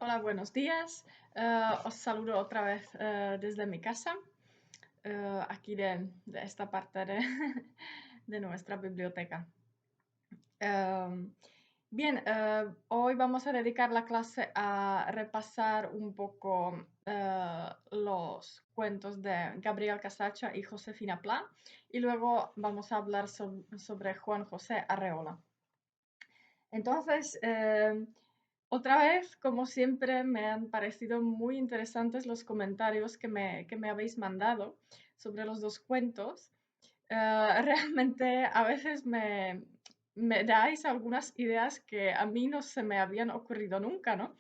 Hola, buenos días. Os saludo otra vez desde mi casa, aquí de esta parte de, de nuestra biblioteca. Em, Bien, hoy vamos a dedicar la clase a repasar un poco los cuentos de Gabriel Casacha y Josefina Pla y luego vamos a hablar sobre Juan José Arreola. Entonces, otra vez, como siempre, me han parecido muy interesantes los comentarios que me habéis mandado sobre los dos cuentos. Realmente a veces me dais algunas ideas que a mí no se me habían ocurrido nunca, ¿no?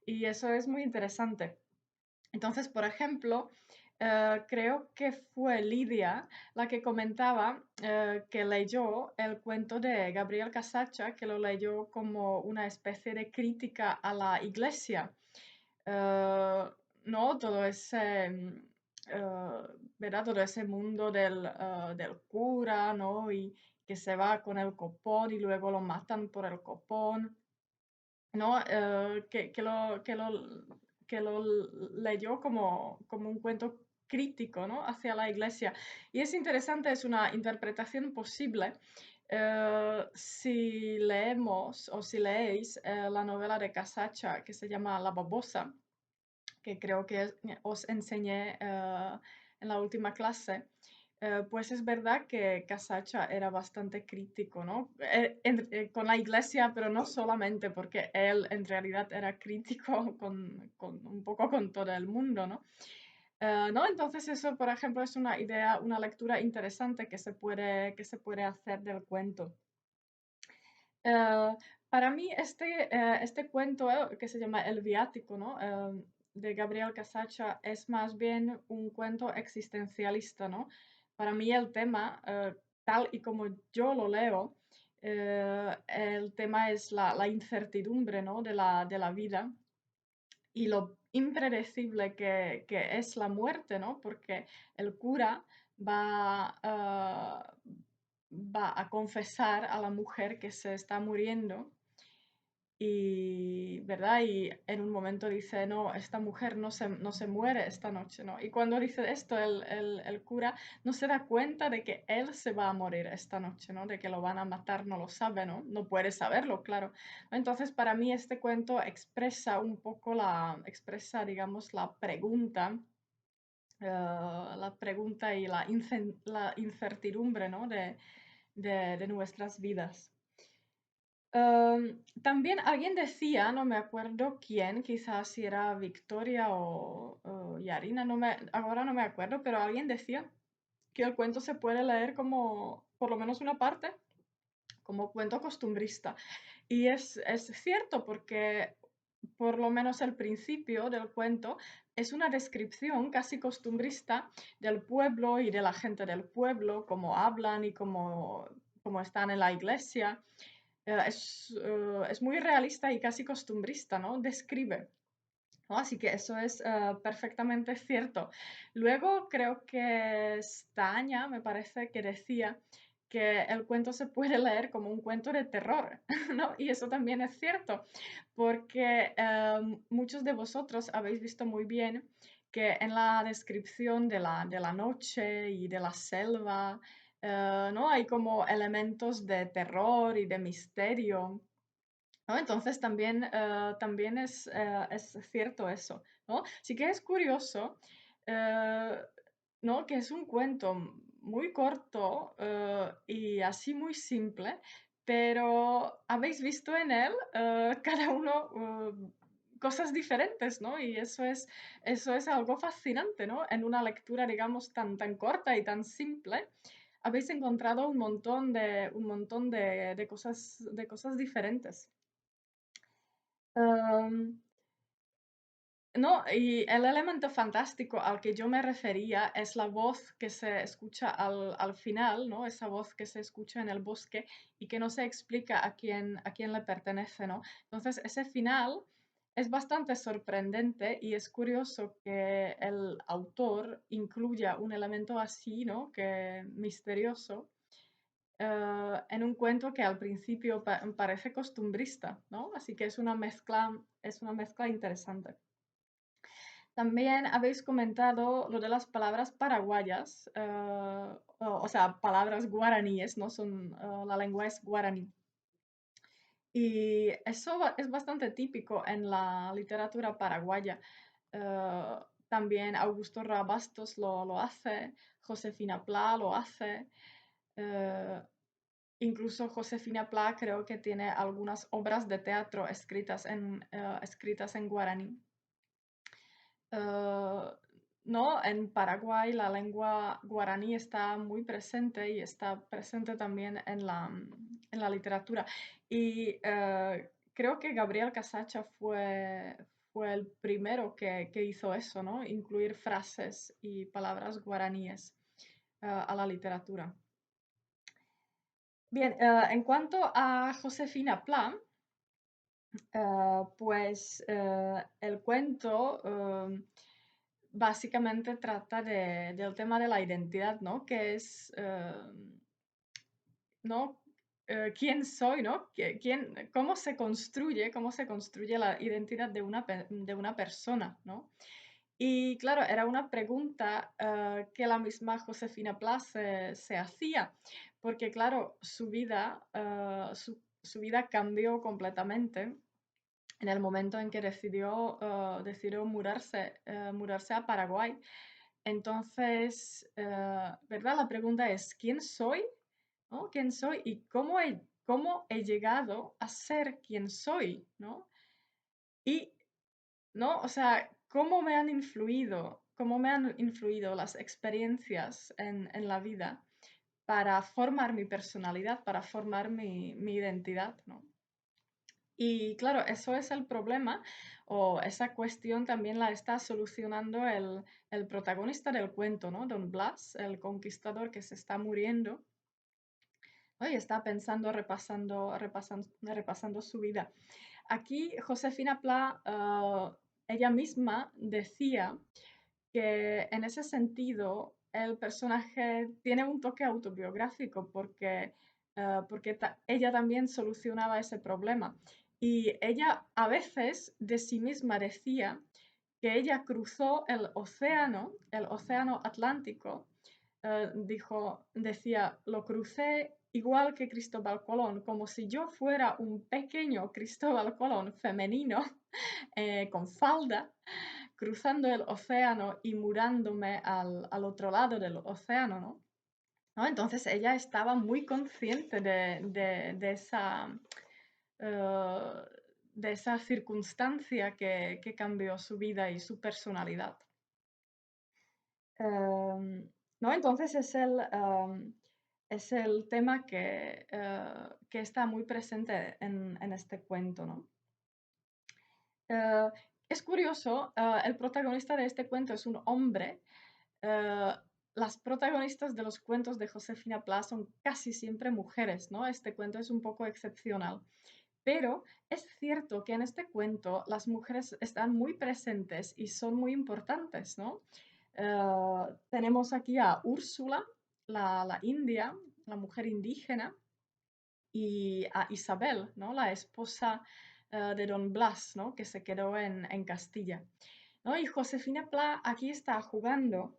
Y eso es muy interesante. Entonces, por ejemplo, creo que fue Lidia la que comentaba que leyó el cuento de Gabriel Casacha, que lo leyó como una especie de crítica a la iglesia. Eh, ¿No? Todo ese, ¿verdad? Todo ese mundo del cura, ¿no? Y que se va con el copón y luego lo matan por el copón. ¿No? Que lo leyó como un cuento crítico, ¿no? Hacia la iglesia. Y es interesante, es una interpretación posible. Si leemos o si leéis la novela de Casacha que se llama La babosa, que creo que os enseñé en la última clase, pues es verdad que Casacha era bastante crítico, ¿no? Con la iglesia, pero no solamente, porque él en realidad era crítico un poco con todo el mundo, ¿no? ¿No? Entonces eso, por ejemplo, es una idea, una lectura interesante que se puede hacer del cuento. Eh, para mí este cuento que se llama El viático, ¿no? De Gabriel Casacha es más bien un cuento existencialista, ¿no? Para mí el tema, tal y como yo lo leo, el tema es la incertidumbre, ¿no? de la vida y lo impredecible que es la muerte, ¿no? Porque el cura va, va a confesar a la mujer que se está muriendo y, ¿verdad? Y en un momento dice, no, esta mujer no se muere esta noche, ¿no? Y cuando dice esto, el cura no se da cuenta de que él se va a morir esta noche, ¿no? De que lo van a matar, no lo sabe, ¿no? No puede saberlo, claro. Entonces, para mí este cuento expresa un poco expresa, digamos, la pregunta y la incertidumbre, ¿no? de nuestras vidas. También alguien decía, no me acuerdo quién, quizás si era Victoria o Yarina, ahora no me acuerdo, pero alguien decía que el cuento se puede leer como, por lo menos una parte, como cuento costumbrista. Y es cierto porque por lo menos el principio del cuento es una descripción casi costumbrista del pueblo y de la gente del pueblo, cómo hablan y cómo están en la iglesia. Es muy realista y casi costumbrista, ¿no? Describe, ¿no? Así que eso es perfectamente cierto. Luego creo que Staña, me parece que decía que el cuento se puede leer como un cuento de terror, ¿no? Y eso también es cierto, porque muchos de vosotros habéis visto muy bien que en la descripción de la noche y de la selva, ¿no? Hay como elementos de terror y de misterio. ¿No? Entonces también es cierto eso, ¿no? Sí que es curioso, eh, ¿no? Que es un cuento muy corto y así muy simple, pero habéis visto en él cada uno cosas diferentes, ¿no? Y eso es algo fascinante, ¿no? En una lectura, digamos, tan corta y tan simple, habéis encontrado un montón de cosas diferentes. Em, no, y el elemento fantástico al que yo me refería es la voz que se escucha al final, ¿no? Esa voz que se escucha en el bosque y que no se explica a quién le pertenece, ¿no? Entonces, ese final es bastante sorprendente y es curioso que el autor incluya un elemento así, ¿no? Que misterioso en un cuento que al principio parece costumbrista, ¿no? Así que es una mezcla interesante. También habéis comentado lo de las palabras paraguayas, o sea, palabras guaraníes, ¿no? La lengua es guaraní. Y eso es bastante típico en la literatura paraguaya. Eh, También Augusto Rabastos lo hace, Josefina Pla lo hace. eh, Incluso Josefina Pla creo que tiene algunas obras de teatro escritas en guaraní. Eh, no, en Paraguay la lengua guaraní está muy presente y está presente también en la literatura. Y creo que Gabriel Casacha fue el primero que hizo eso, ¿no? Incluir frases y palabras guaraníes a la literatura. Bien, en cuanto a Josefina Pla, pues el cuento básicamente trata del tema de la identidad, ¿no? Que es, ¿no? ¿Quién soy, ¿no? Cómo se construye la identidad de una persona, ¿no? Y claro, era una pregunta que la misma Josefina Pla se hacía, porque claro, su vida cambió completamente en el momento en que decidió mudarse a Paraguay. Entonces, ¿verdad? La pregunta es, ¿quién soy? ¿No? ¿Quién soy? ¿Y cómo he llegado a ser quien soy? ¿No? Y, ¿no? O sea, cómo me han influido las experiencias en la vida para formar mi personalidad, para formar mi identidad, ¿no? Y claro, eso es el problema, o esa cuestión también la está solucionando el protagonista del cuento, ¿no? Don Blas, el conquistador que se está muriendo, ¿no? Y está pensando, repasando su vida. Aquí Josefina Pla, ella misma decía que en ese sentido el personaje tiene un toque autobiográfico porque ella también solucionaba ese problema. Y ella a veces de sí misma decía que ella cruzó el océano Atlántico, decía, lo crucé igual que Cristóbal Colón, como si yo fuera un pequeño Cristóbal Colón femenino con falda, cruzando el océano y mudándome al otro lado del océano, ¿no? ¿No? Entonces ella estaba muy consciente eh, de esa circunstancia que cambió su vida y su personalidad. ¿No? Entonces es el tema que está muy presente en este cuento, ¿no? Eh, es curioso, el protagonista de este cuento es un hombre. eh, las protagonistas de los cuentos de Josefina Pla son casi siempre mujeres, ¿no? Este cuento es un poco excepcional. Pero es cierto que en este cuento las mujeres están muy presentes y son muy importantes, ¿no? Tenemos aquí a Úrsula, la india, la mujer indígena, y a Isabel, ¿no? La esposa de Don Blas, ¿no? Que se quedó en Castilla. ¿No? Y Josefina Pla aquí está jugando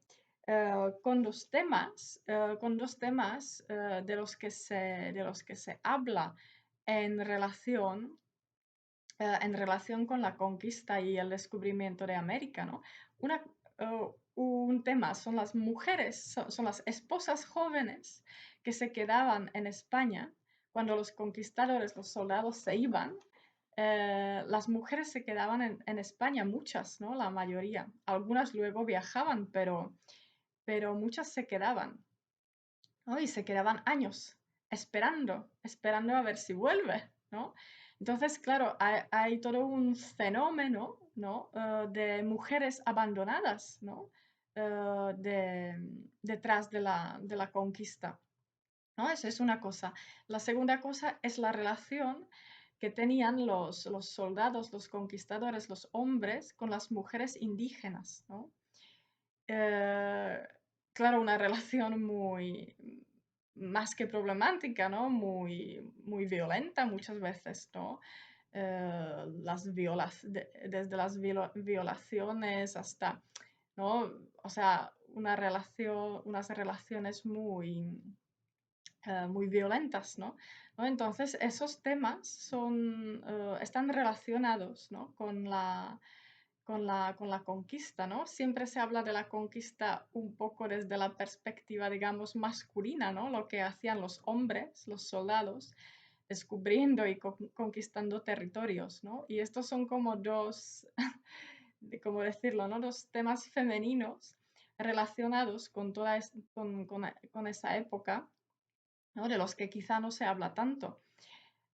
con dos temas de los que se habla en en relación con la conquista y el descubrimiento de América, ¿no? Un tema son las mujeres, son las esposas jóvenes que se quedaban en España cuando los conquistadores, los soldados se iban. Las mujeres se quedaban en España, muchas, ¿no? La mayoría. Algunas luego viajaban, pero muchas se quedaban, ¿no? Y se quedaban años esperando a ver si vuelve, ¿no? Entonces, claro, hay todo un fenómeno, ¿no? De mujeres abandonadas, ¿no? Detrás de la conquista, ¿no? Eso es una cosa. La segunda cosa es la relación que tenían los soldados, los conquistadores, los hombres con las mujeres indígenas, ¿no? Eh, claro, una relación más que problemática, ¿no? Muy violenta muchas veces, ¿no? Desde las violaciones hasta, ¿no? O sea, unas relaciones muy violentas, ¿no? ¿No? Entonces, esos temas están relacionados, ¿no? con la conquista, ¿no? Siempre se habla de la conquista un poco desde la perspectiva, digamos, masculina, ¿no? Lo que hacían los hombres, los soldados, descubriendo y conquistando territorios, ¿no? Y estos son como ¿cómo decirlo, ¿no? Dos temas femeninos relacionados con esa época, ¿no? De los que quizá no se habla tanto.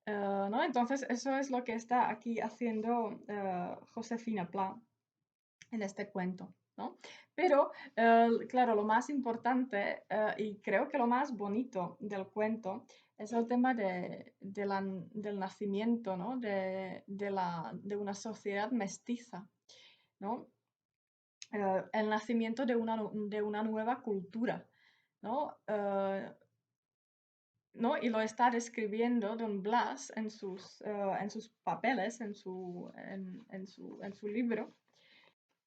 ¿No? Entonces, eso es lo que está aquí haciendo Josefina Pla en este cuento, ¿no? Pero, claro, lo más importante y creo que lo más bonito del cuento es el tema del nacimiento, ¿no? De una sociedad mestiza, ¿no? El nacimiento de una nueva cultura, ¿no? ¿No? Y lo está describiendo Don Blas en sus papeles, en su libro,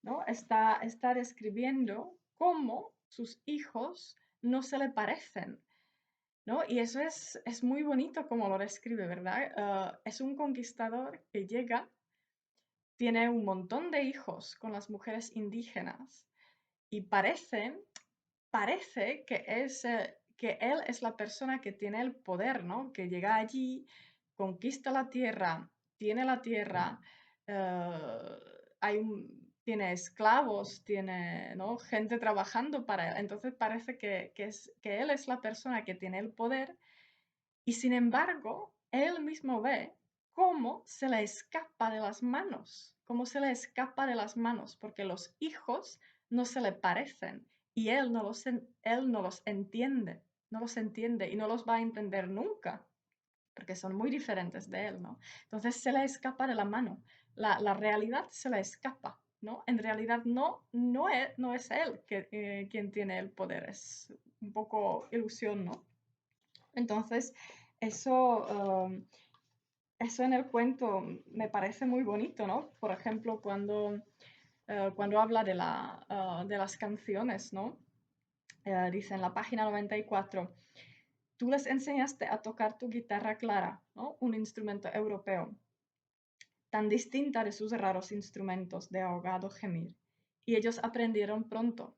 ¿no? Está describiendo cómo sus hijos no se le parecen, ¿no? Y eso es muy bonito como lo describe, ¿verdad? Es un conquistador que llega, tiene un montón de hijos con las mujeres indígenas y parece que él es la persona que tiene el poder, ¿no? Que llega allí, conquista la tierra, tiene la tierra, eh, tiene esclavos, tiene, ¿no? gente trabajando para él. Entonces parece que él es la persona que tiene el poder y sin embargo, él mismo ve cómo se le escapa de las manos, cómo se le escapa de las manos, porque los hijos no se le parecen y él no los entiende, no los entiende y no los va a entender nunca, porque son muy diferentes de él, ¿no? Entonces se le escapa de la mano, la realidad se le escapa, ¿no? En realidad no es él quien tiene el poder, es un poco ilusión, ¿no? Entonces, eso, eso en el cuento me parece muy bonito, ¿no? Por ejemplo, cuando habla de las canciones, ¿no? Dice en la página 94, tú les enseñaste a tocar tu guitarra clara, ¿no? Un instrumento europeo, tan distinta de sus raros instrumentos de ahogado gemir, y ellos aprendieron pronto.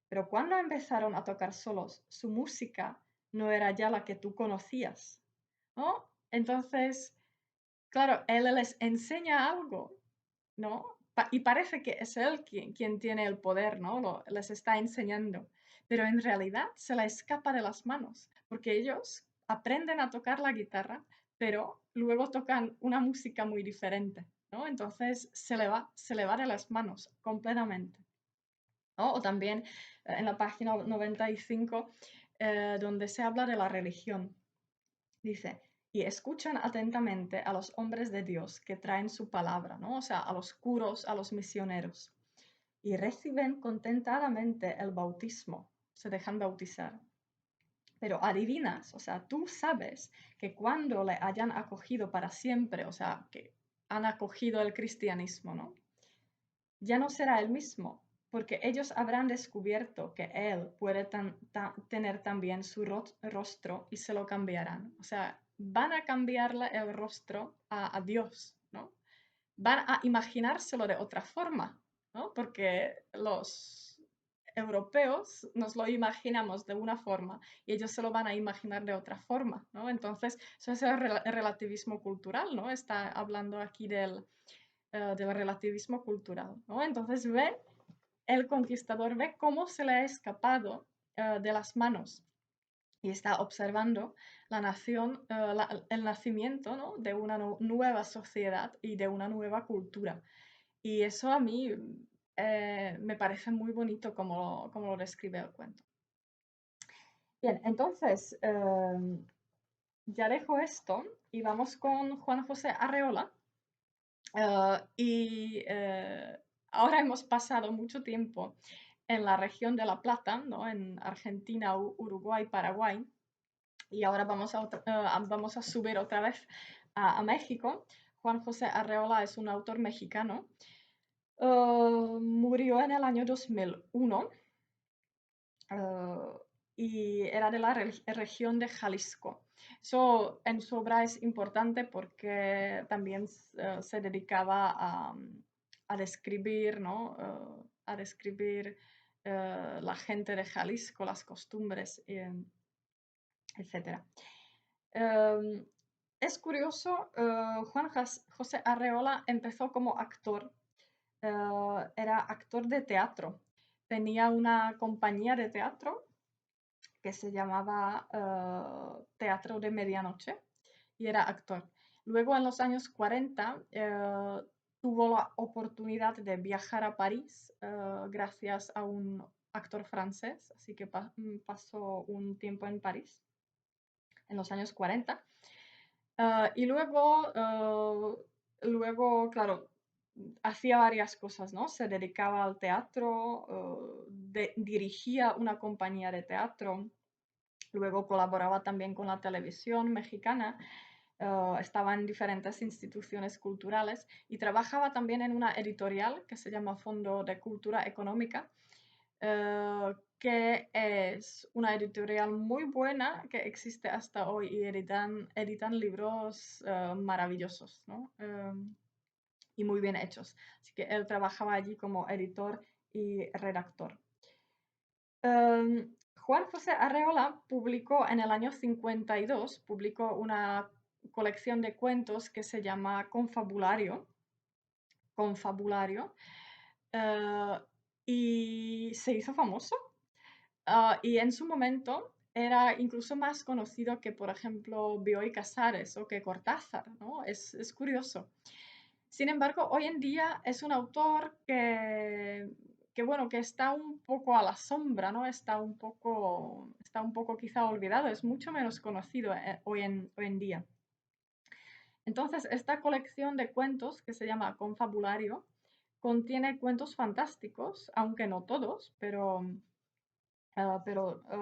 Pero cuando empezaron a tocar solos, su música no era ya la que tú conocías, ¿no? Entonces, claro, él les enseña algo, ¿no? Y parece que es él quien tiene el poder, ¿no? Les está enseñando, pero en realidad se le escapa de las manos, porque ellos aprenden a tocar la guitarra, pero luego tocan una música muy diferente, ¿no? Entonces se le va de las manos completamente, ¿no? O también en la página 95, donde se habla de la religión. Dice, y escuchan atentamente a los hombres de Dios que traen su palabra, ¿no? O sea, a los curos, a los misioneros, y reciben contentadamente el bautismo, se dejan bautizar. Pero adivinas, o sea, tú sabes que cuando le hayan acogido para siempre, o sea, que han acogido el cristianismo, ¿no? Ya no será el mismo, porque ellos habrán descubierto que Él puede tener también su rostro y se lo cambiarán. O sea, van a cambiarle el rostro a Dios, ¿no? Van a imaginárselo de otra forma, ¿no? Porque los europeos nos lo imaginamos de una forma y ellos se lo van a imaginar de otra forma, ¿no? Entonces, eso es el relativismo cultural, ¿no? Está hablando aquí del relativismo cultural, ¿no? Entonces el conquistador ve cómo se le ha escapado de las manos y está observando la nación, el nacimiento, ¿no? de una nueva sociedad y de una nueva cultura. Y eso a mí me parece muy bonito como lo describe el cuento. Bien, entonces ya dejo esto y vamos con Juan José Arreola. Ahora hemos pasado mucho tiempo en la región de La Plata, ¿no? En Argentina, Uruguay, Paraguay. y ahora vamos a subir otra vez a México. Juan José Arreola es un autor mexicano. Murió en el año 2001 y era de la región de Jalisco. Eso en su obra es importante porque también se dedicaba a describir, ¿no? A describir la gente de Jalisco, las costumbres, etc. Es curioso, Juan José Arreola empezó como actor, era actor de teatro. Tenía una compañía de teatro que se llamaba Teatro de Medianoche y era actor. Luego en los años 40 tuvo la oportunidad de viajar a París gracias a un actor francés, así que pasó un tiempo en París en los años 40. Y luego, claro, hacía varias cosas, ¿no? Se dedicaba al teatro, dirigía una compañía de teatro, luego colaboraba también con la televisión mexicana, estaba en diferentes instituciones culturales y trabajaba también en una editorial que se llama Fondo de Cultura Económica, que es una editorial muy buena que existe hasta hoy y editan libros maravillosos, ¿no? Y muy bien hechos. Así que él trabajaba allí como editor y redactor. Juan José Arreola publicó en el año 52, publicó una colección de cuentos que se llama Confabulario, eh, y se hizo famoso. Y en su momento era incluso más conocido que, por ejemplo, Bioy Casares o que Cortázar, ¿no? Es curioso. Sin embargo, hoy en día es un autor que, bueno, que está un poco a la sombra, ¿no? Está un poco quizá olvidado, es mucho menos conocido hoy en día. Entonces, esta colección de cuentos que se llama Confabulario contiene cuentos fantásticos, aunque no todos, pero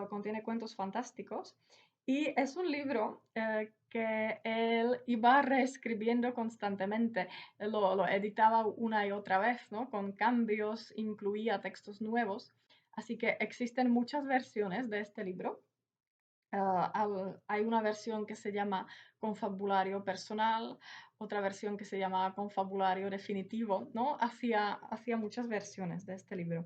contiene cuentos fantásticos. Y es un libro que él iba reescribiendo constantemente. Lo editaba una y otra vez, ¿no? Con cambios, incluía textos nuevos. Así que existen muchas versiones de este libro. Hay una versión que se llama Confabulario Personal, otra versión que se llama Confabulario Definitivo, ¿no? Hacía muchas versiones de este libro.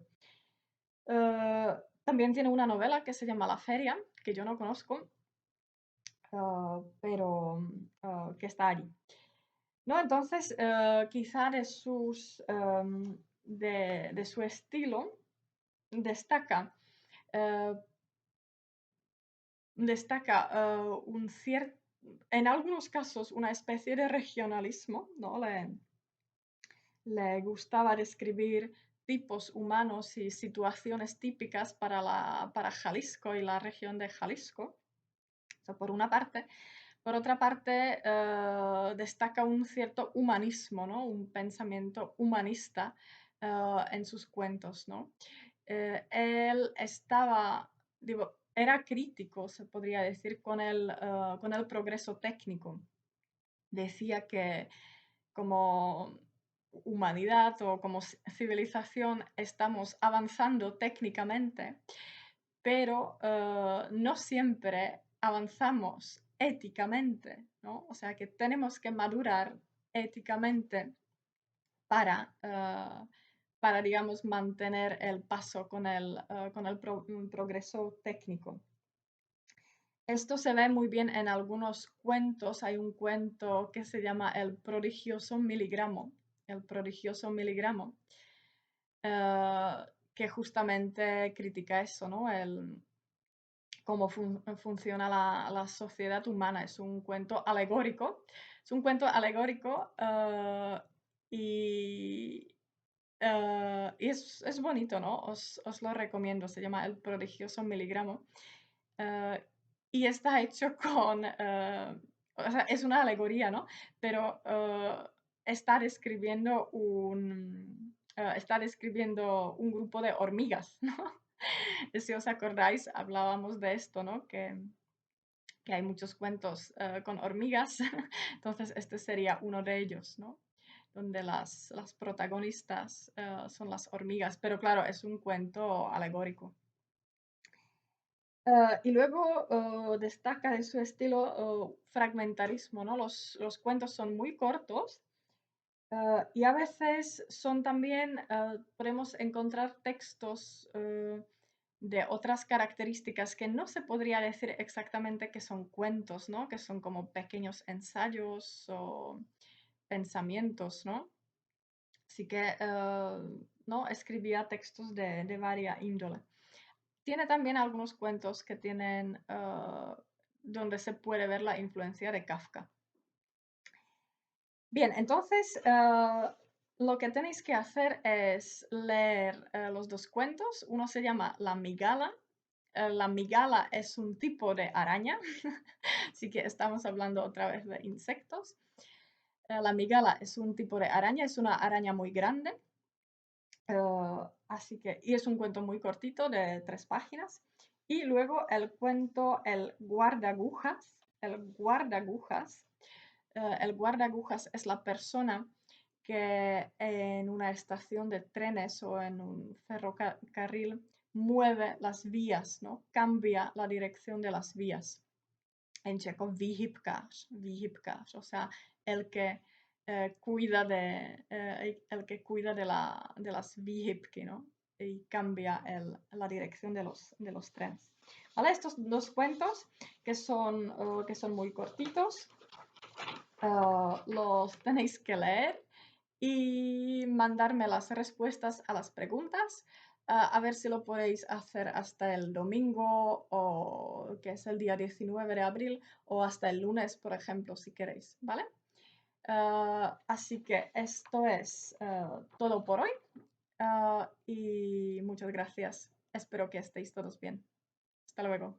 Eh, También tiene una novela que se llama La Feria, que yo no conozco, pero que está allí. ¿No? Entonces, quizá de su estilo destaca, eh, un cierto, en algunos casos, una especie de regionalismo, ¿no? Le gustaba describir tipos humanos y situaciones típicas para Jalisco y la región de Jalisco. Eso por una parte. Por otra parte, destaca un cierto humanismo, ¿no? Un pensamiento humanista en sus cuentos, ¿no? Él era crítico, se podría decir, con el progreso técnico. Decía que como humanidad o como civilización estamos avanzando técnicamente, pero no siempre avanzamos éticamente, ¿no? O sea que tenemos que madurar éticamente para, digamos, mantener el paso con el progreso técnico. Esto se ve muy bien en algunos cuentos. Hay un cuento que se llama El prodigioso miligramo. El prodigioso miligramo, eh, que justamente critica eso, ¿no? Cómo funciona la sociedad humana. Es un cuento alegórico. Es un cuento alegórico y es bonito, ¿no? Os lo recomiendo. Se llama El prodigioso miligramo. Eh, y está hecho o sea, es una alegoría, ¿no? Pero está describiendo un grupo de hormigas, ¿no? Si os acordáis, hablábamos de esto, ¿no? que hay muchos cuentos con hormigas, entonces este sería uno de ellos, ¿no? Donde las protagonistas son las hormigas, pero claro, es un cuento alegórico. Y luego destaca de su estilo fragmentarismo, ¿no? Los cuentos son muy cortos y a veces son también, podemos encontrar textos de otras características que no se podría decir exactamente que son cuentos, ¿no? Que son como pequeños ensayos o pensamientos, ¿no? Así que, ¿no? Escribía textos de varia índole. Tiene también algunos cuentos que tienen, donde se puede ver la influencia de Kafka. Bien, entonces lo que tenéis que hacer es leer los dos cuentos. Uno se llama La Migala. La migala es un tipo de araña, así que estamos hablando otra vez de insectos. La migala es un tipo de araña, es una araña muy grande. Así que, y es un cuento muy cortito de 3 páginas. Y luego el cuento El guardagujas. El guardagujas. El guardagujas es la persona que en una estación de trenes o en un ferrocarril mueve las vías, ¿no? Cambia la dirección de las vías. En checo výhybkář, o sea, el que cuida de las výhybky, ¿no? Y cambia la dirección de los trenes. ¿Vale? Estos dos cuentos que son muy cortitos, los tenéis que leer y mandarme las respuestas a las preguntas. A ver si lo podéis hacer hasta el domingo, o que es el día 19 de abril, o hasta el lunes, por ejemplo, si queréis, ¿vale? Así que esto es todo por hoy y muchas gracias. Espero que estéis todos bien. Hasta luego.